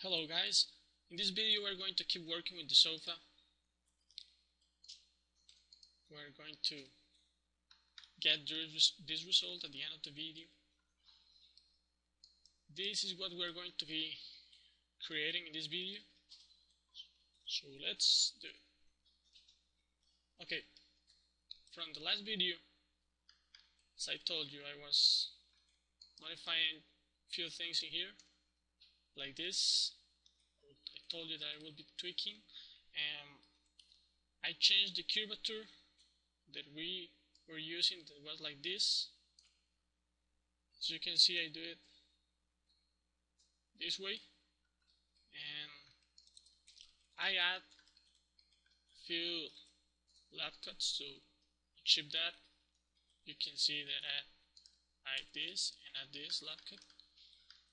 Hello guys, in this video we're going to keep working with the sofa. We're going to get this result at the end of the video. This is what we're going to be creating in this video. So let's do it. Okay, from the last video, as I told you, I was modifying a few things in here, like this. I told you that I will be tweaking, and I changed the curvature that we were using that was like this. As you can see, I do it this way, and I add a few lap cuts to achieve that. You can see that I add this and add this lap cut.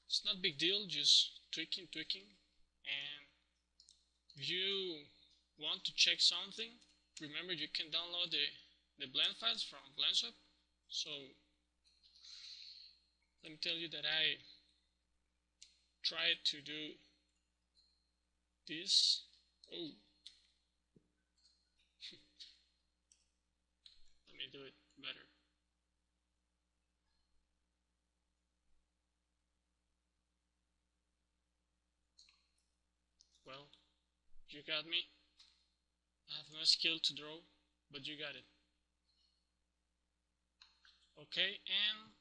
It's not a big deal, just tweaking, and if you want to check something, remember you can download the blend files from BlendShop. So let me tell you that I tried to do this. Oh, let me do it better. Well, you got me. I have no skill to draw, but you got it. Okay, and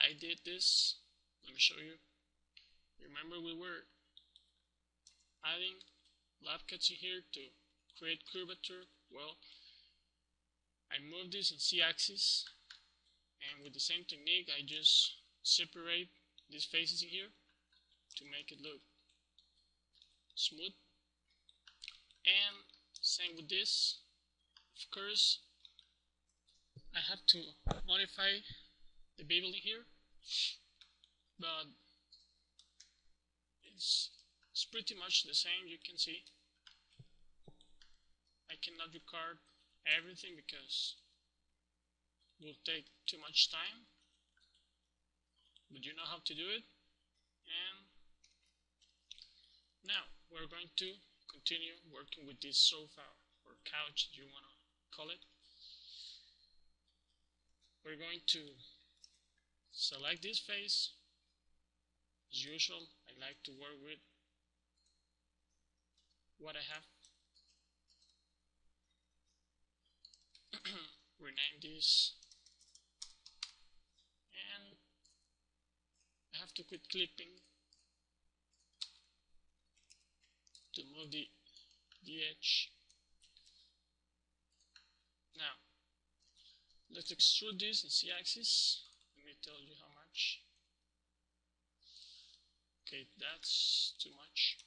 I did this. Let me show you. Remember, we were adding lap cuts in here to create curvature. Well, I moved this in Z-axis, and with the same technique, I just separate these faces in here to make it look smooth. And same with this. Of course, I have to modify the bevel in here, but it's pretty much the same. You can see I cannot record everything because it will take too much time, but you know how to do it. And now we're going to continue working with this sofa or couch, if you want to call it. We're going to select this face. As usual, I like to work with what I have. Rename this, and I have to quit clipping to move the edge. Now let's extrude this in Z-axis. Let me tell you how much. Okay, that's too much.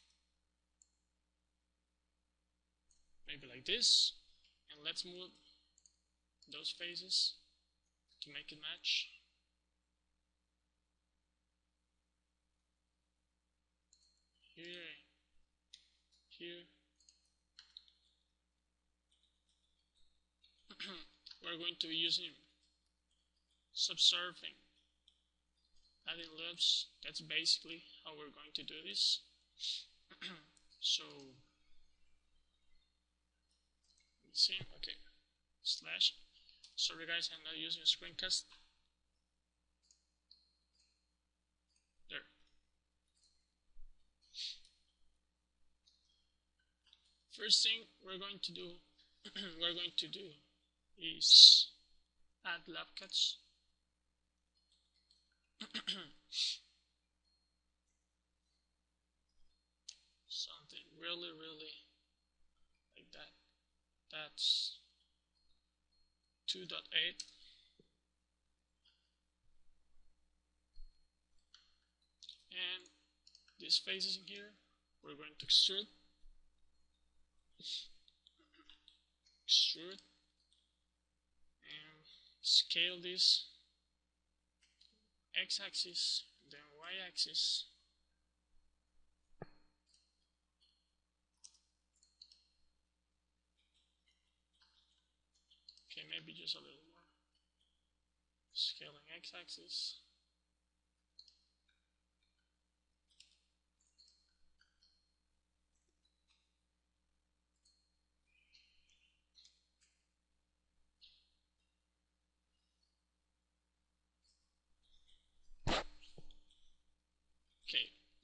Maybe like this, and let's move those faces to make it match. Here. We're going to be using subsurfing, adding loops. That's basically how we're going to do this. So let me see. Okay, slash. Sorry guys, I'm not using a screencast. There. First thing we're going to do is add lap cuts. Something really like that. That's 2.8. And these faces in here, we're going to extrude, and scale this x-axis, then y-axis. Okay, maybe just a little more. Scaling x-axis,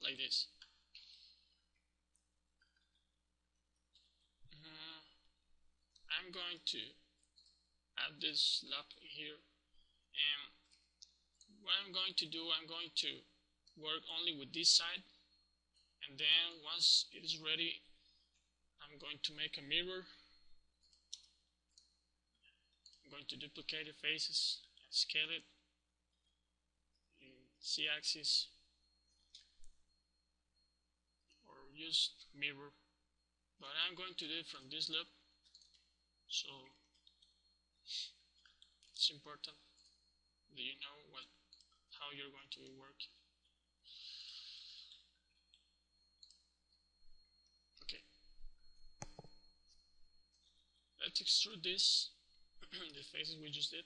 like this. I'm going to add this lap here, and what I'm going to do, I'm going to work only with this side, and then once it is ready, I'm going to make a mirror. I'm going to duplicate the faces and scale it in Z-axis, or use mirror, but I'm going to do it from this loop, so it's important that you know how you're going to work. Okay, let's extrude this, the faces we just did.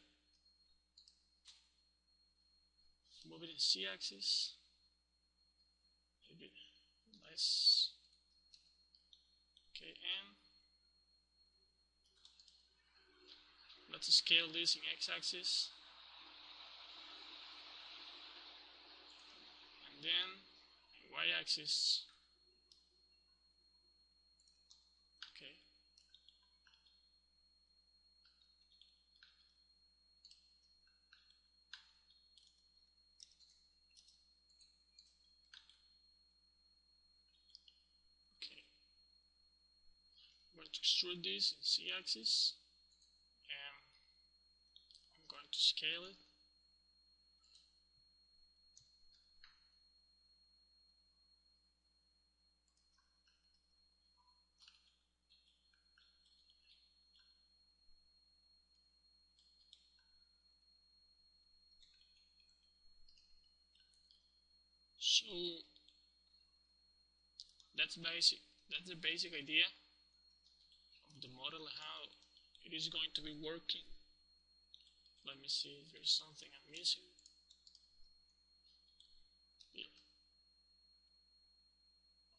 Move it in Z-axis, maybe less. Okay, and let's scale this in X-axis, and then in Y-axis. Okay. Okay. I'm going to extrude this in Z-axis, and I'm going to scale it. So that's basic. That's the basic idea of the model, how it is going to be working. Let me see if there's something I'm missing. Yeah.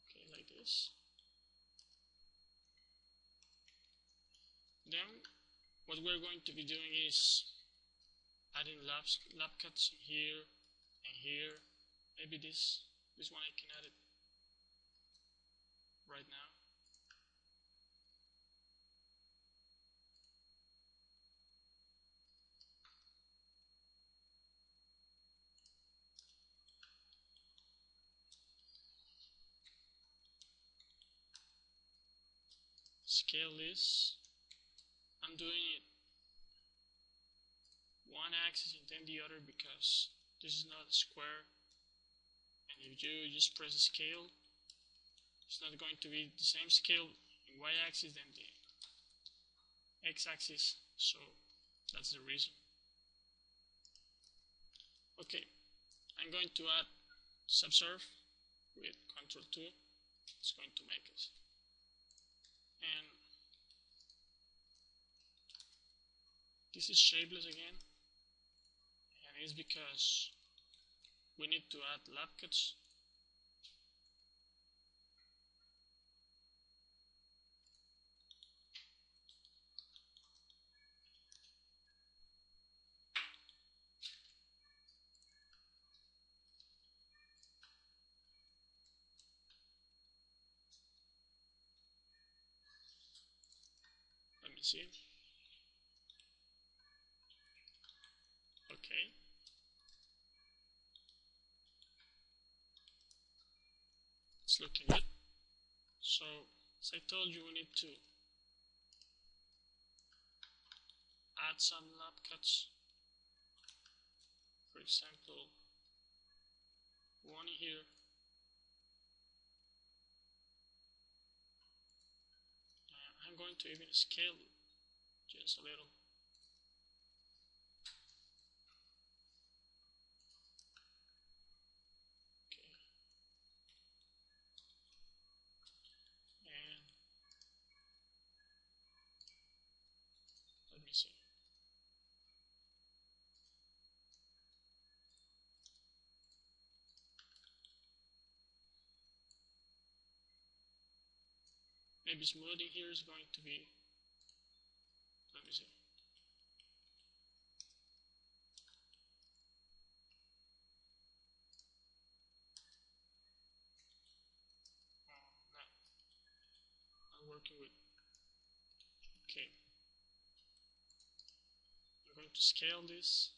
Okay, like this. Then what we're going to be doing is adding lap cuts here and here. Maybe this one I can add it right now. Scale this. I'm doing it one axis and then the other because this is not a square, and if you just press the scale, it's not going to be the same scale in y-axis than the x-axis, so that's the reason. Okay, I'm going to add subsurf with Ctrl 2. It's going to make us, and this is shapeless again, and it's because we need to add lap cuts. Let me see. Okay. It's looking good. So, as I told you, we need to add some lap cuts. For example, one here. I'm going to even scale it just a little. Okay. And let me see. Maybe smoothing here is going to be, let me see. working with. Okay, I'm going to scale this.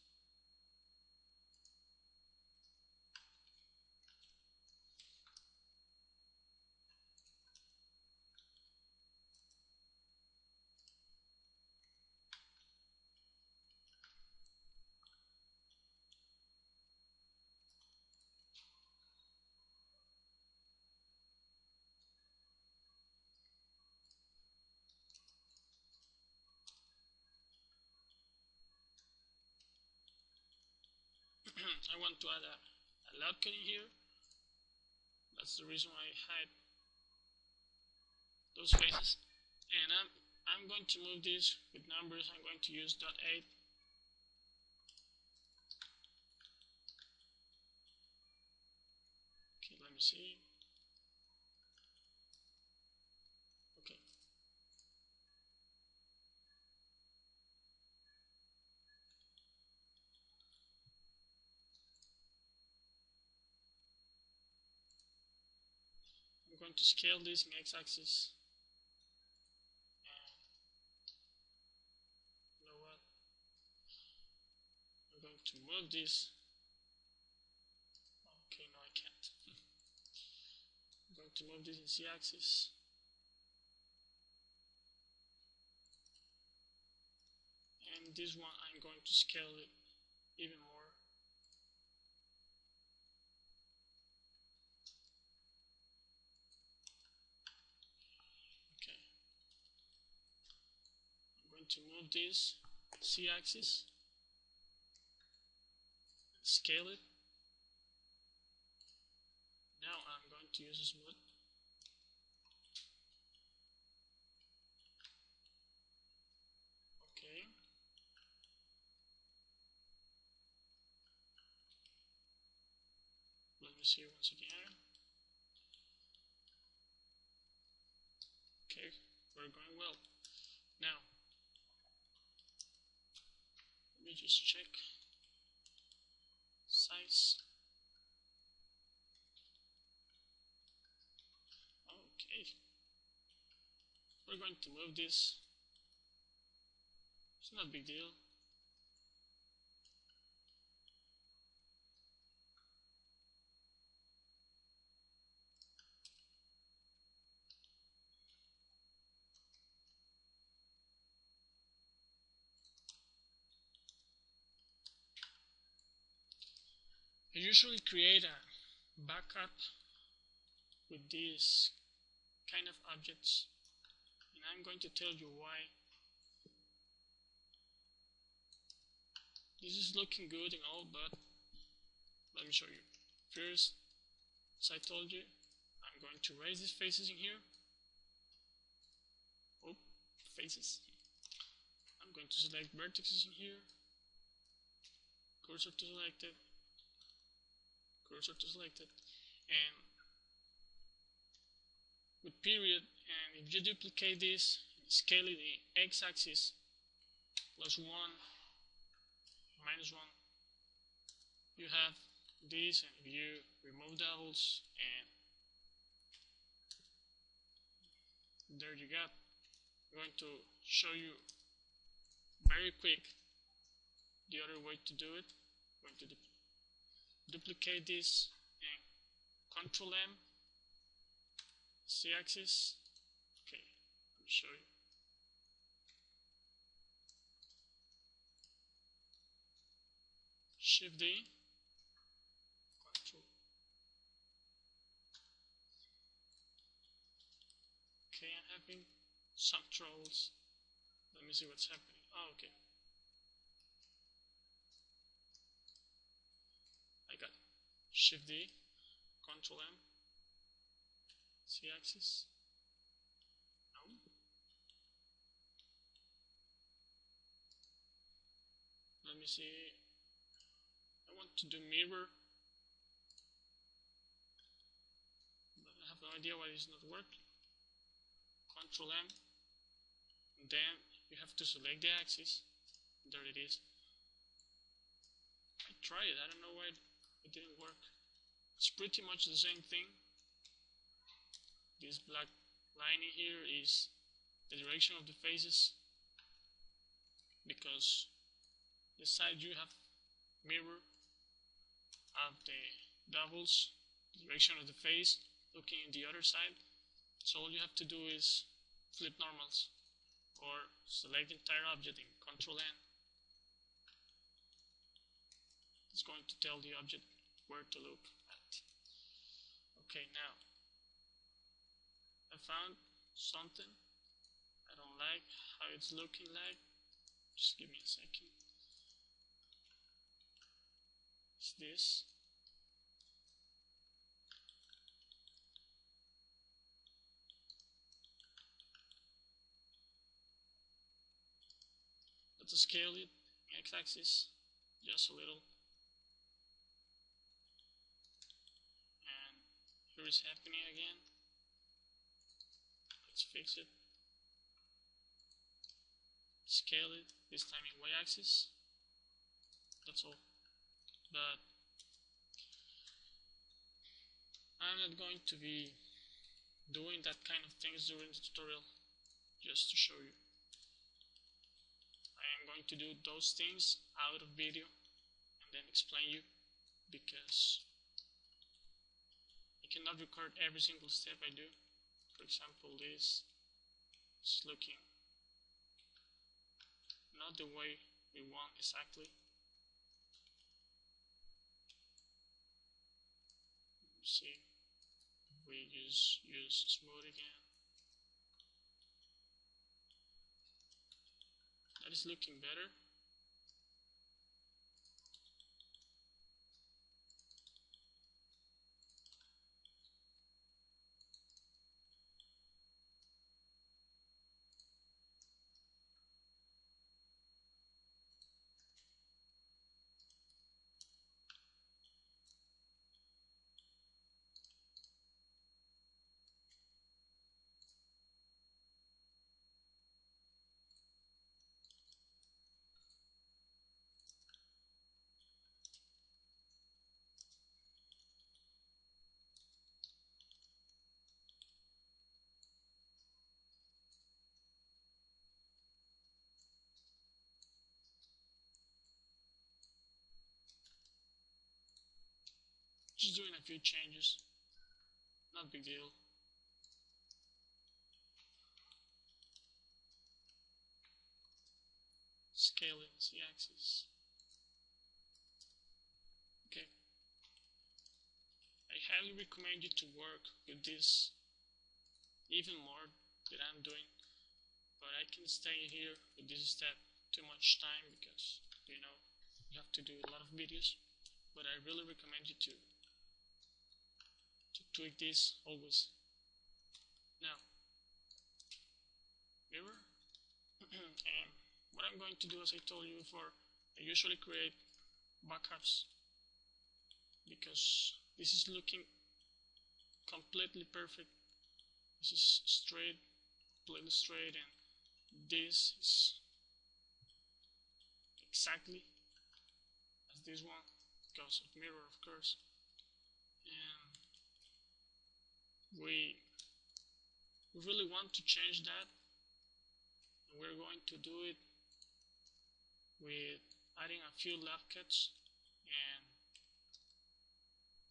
I want to add a loud cut in here. That's the reason why I hide those faces. And I'm going to move this with numbers. I'm going to use .8. Okay, let me see. Okay. I'm going to scale this in x-axis. You know what? I'm going to move this. Okay, no, I can't. I'm going to move this in z-axis. And this one, I'm going to scale it even more. Okay. I'm going to move this z-axis. Scale it. Now I'm going to use a smooth. Okay. Let me see once again. Okay, we're going well. Now, let me just check size. Okay, we're going to move this. It's not a big deal. I usually create a backup with these kind of objects, and I'm going to tell you why. This is looking good and all, but let me show you. First, as I told you, I'm going to raise these faces in here. Oh, faces. I'm going to select vertices in here. Cursor to selected. Cursor to selected. And with period, and if you duplicate this, scale it in x-axis, +1, -1, you have this, and if you remove doubles, and there you go. I'm going to show you very quick the other way to do it. I'm going to duplicate this and Control M, Z-axis. Okay, let me show you. Shift D, Control. Okay, I'm having some troubles. Let me see what's happening. Oh, okay. I got Shift D, Control M, Z-axis. No. Let me see. I want to do mirror, but I have no idea why it's not working. Control M, and then you have to select the axis. There it is. I tried it. I don't know why it didn't work. It's pretty much the same thing. This black line in here is the direction of the faces, because the side you have mirror of the doubles, the direction of the face looking in the other side. So all you have to do is flip normals or select the entire object in Ctrl N. It's going to tell the object where to look at. Okay, now I found something I don't like how it's looking like. Just give me a second. It's this. Let's scale it in x-axis just a little. And here is happening again. Let's fix it. Scale it, this time in y-axis. That's all. But I'm not going to be doing that kind of things during the tutorial, just to show you. I am going to do those things out of video and then explain you, because I cannot record every single step I do. For example, this is looking not the way we want exactly. See, we use smooth again. That is looking better. Just doing a few changes, not big deal. Scaling z-axis. Okay. I highly recommend you to work with this even more than I'm doing, but I can stay here with this step too much time because, you know, you have to do a lot of videos. But I really recommend you to tweak this always. Now, mirror. And what I'm going to do, as I told you before, I usually create backups because this is looking completely perfect. This is straight, completely straight, and this is exactly as this one because of mirror, of course. And we really want to change that, and we're going to do it with adding a few lap cuts and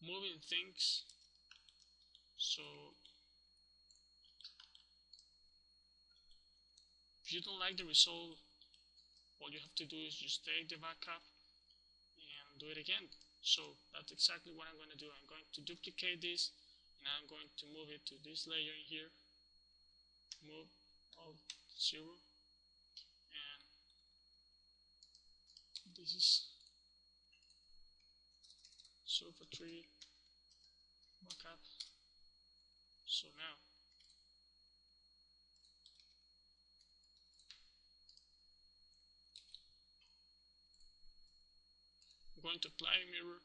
moving things. So if you don't like the result, all you have to do is just take the backup and do it again. So that's exactly what I'm going to do. I'm going to duplicate this, and I'm going to move it to this layer in here. Move Alt 0, and this is Sofa 3 backup. So now I'm going to apply a mirror.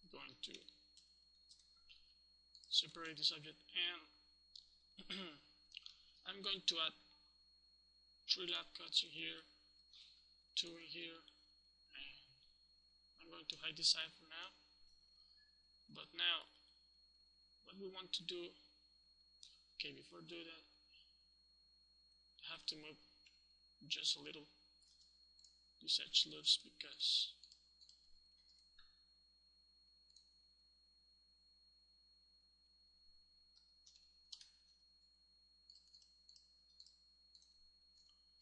I'm going to separate this object, and I'm going to add 3 lap cuts in here, 2 in here, and I'm going to hide this side for now. But now what we want to do. Okay, before do that, I have to move just a little these edge loops because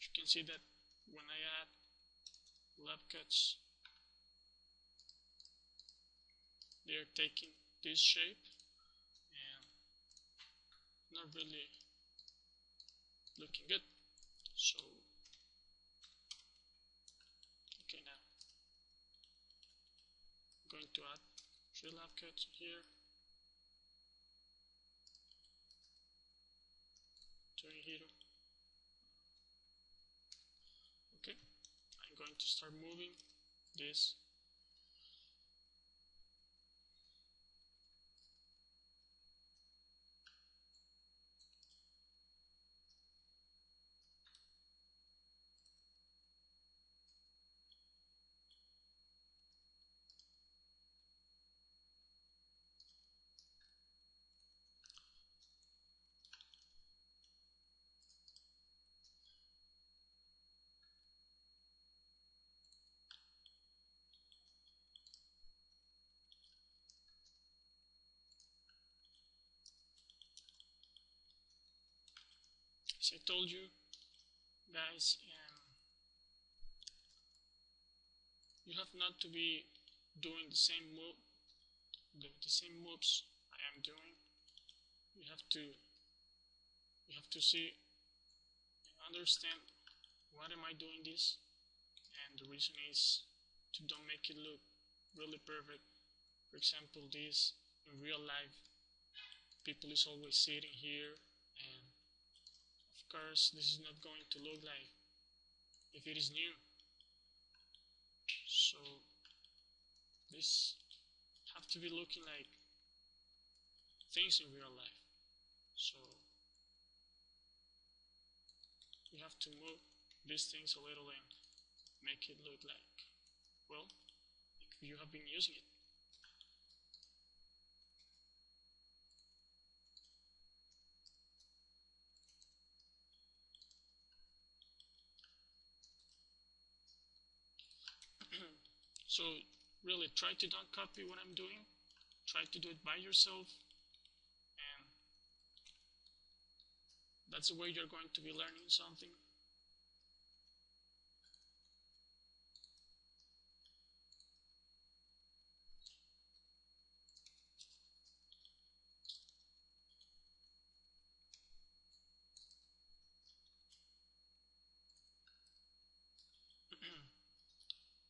you can see that when I add lap cuts, they're taking this shape and not really looking good. So okay, now I'm going to add 3 lap cuts here, turn here. Okay, I'm going to start moving this. As I told you guys, you have not to be doing the same moves I am doing. You have to see and understand why am I doing this, and the reason is to don't make it look really perfect. For example, this in real life, people is always sitting here, and of course this is not going to look like if it is new. So this have to be looking like things in real life. So you have to move these things a little and make it look like, well, like you have been using it. So really try to don't copy what I'm doing. Try to do it by yourself, and that's the way you're going to be learning something.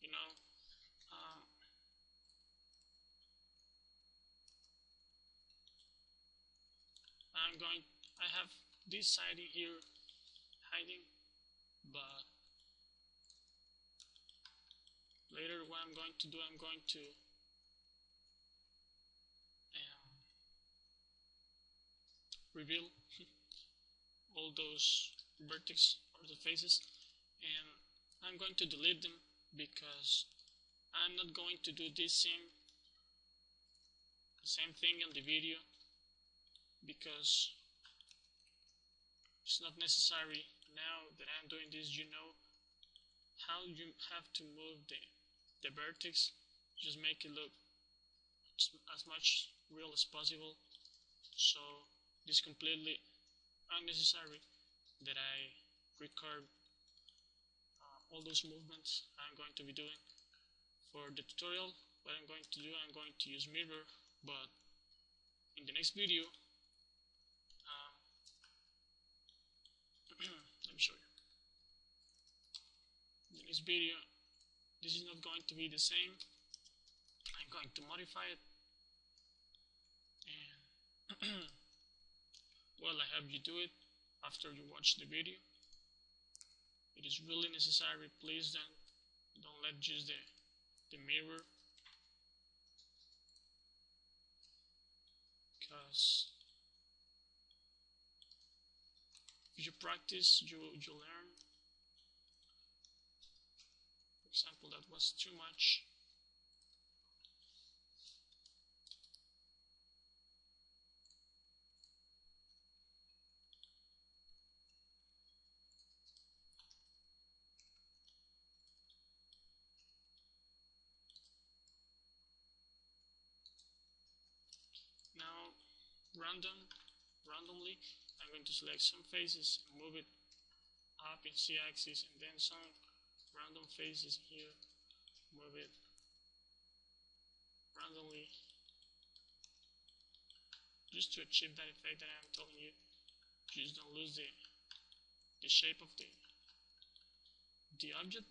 You know, I have this siding here hiding, but later what I'm going to do, I'm going to reveal all those vertices or the faces, and I'm going to delete them because I'm not going to do the same thing in the video, because it's not necessary. Now that I'm doing this, you know how you have to move the vertex. Just make it look as much real as possible. So this is completely unnecessary that I record all those movements I'm going to be doing. For the tutorial, what I'm going to do, I'm going to use mirror, but in the next video, let me show you. In this video, this is not going to be the same. I'm going to modify it, and well, I have you do it after you watch the video. It is really necessary. Please don't let just the mirror, because if you practice, you learn. For example, that was too much. randomly. I'm going to select some faces and move it up in Z-axis, and then some random faces here, move it randomly, just to achieve that effect that I'm telling you. Just don't lose the shape of the object.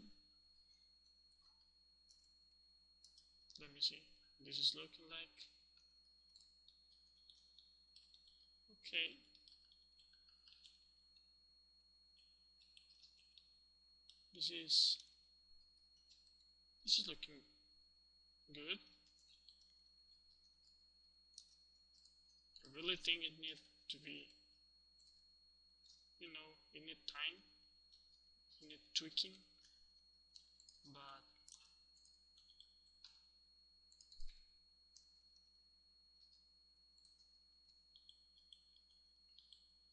Let me see. This is looking like okay. This is looking good. I really think it needs to be, you know, it needs time, it needs tweaking, but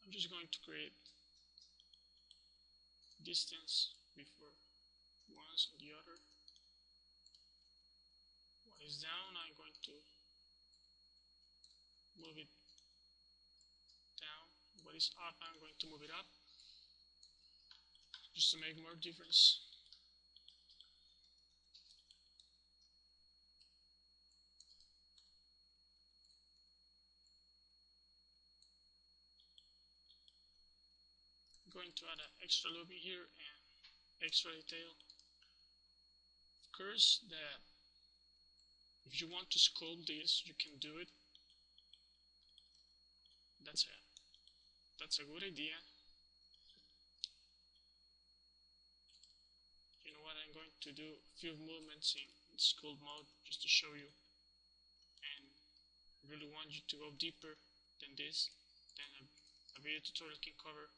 I'm just going to create distance before once and the other. What is down, I'm going to move it down. What is up, I'm going to move it up, just to make more difference. I'm going to add an extra loop in here and extra detail. Of course, that if you want to sculpt this, you can do it. That's a good idea. You know what, I'm going to do a few movements in sculpt mode just to show you, and I really want you to go deeper than this, than a video tutorial can cover.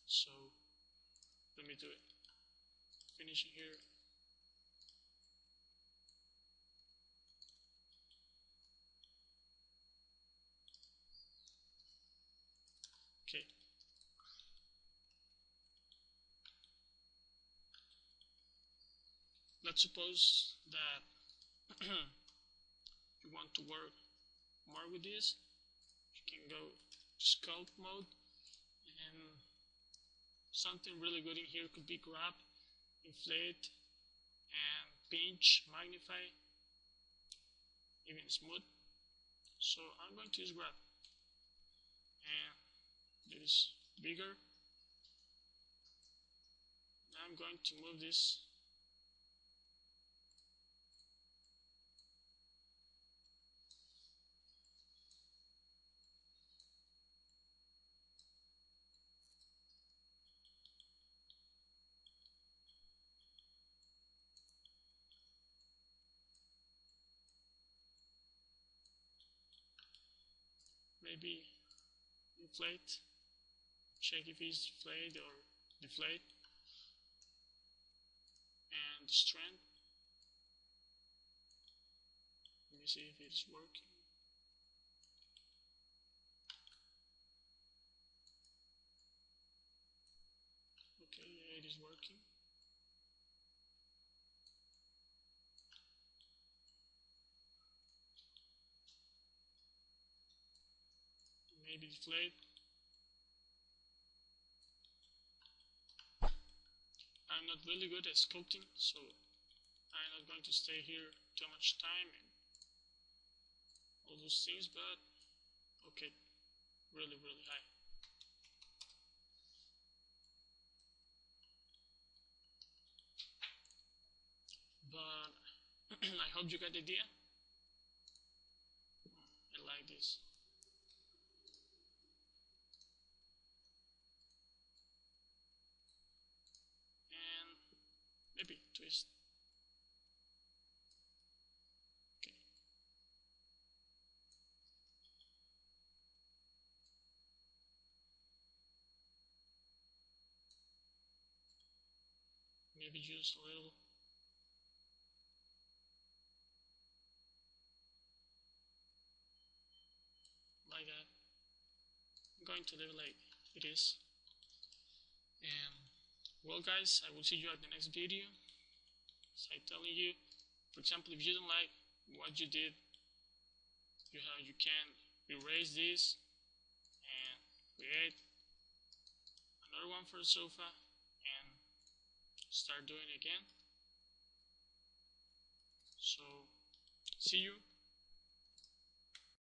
So let me do it. Finishing here. Okay. Let's suppose that you want to work more with this. You can go to sculpt mode, and something really good in here could be grab, inflate, and pinch, magnify, even smooth. So I'm going to use grab and do this bigger. I'm going to move this maybe inflate, check if it's inflate or deflate, and the strength. Let me see if it's working. Okay, yeah, it is working. Maybe deflate. I'm not really good at sculpting, so I'm not going to stay here too much time and all those things, but okay, really high. But I hope you got the idea. I like this. And maybe twist. Okay. Maybe just a little. Like that. I'm going to leave it like it is. And well guys, I will see you at the next video. As I'm telling you, for example, if you don't like what you did, you can erase this and create another one for the sofa and start doing it again. So see you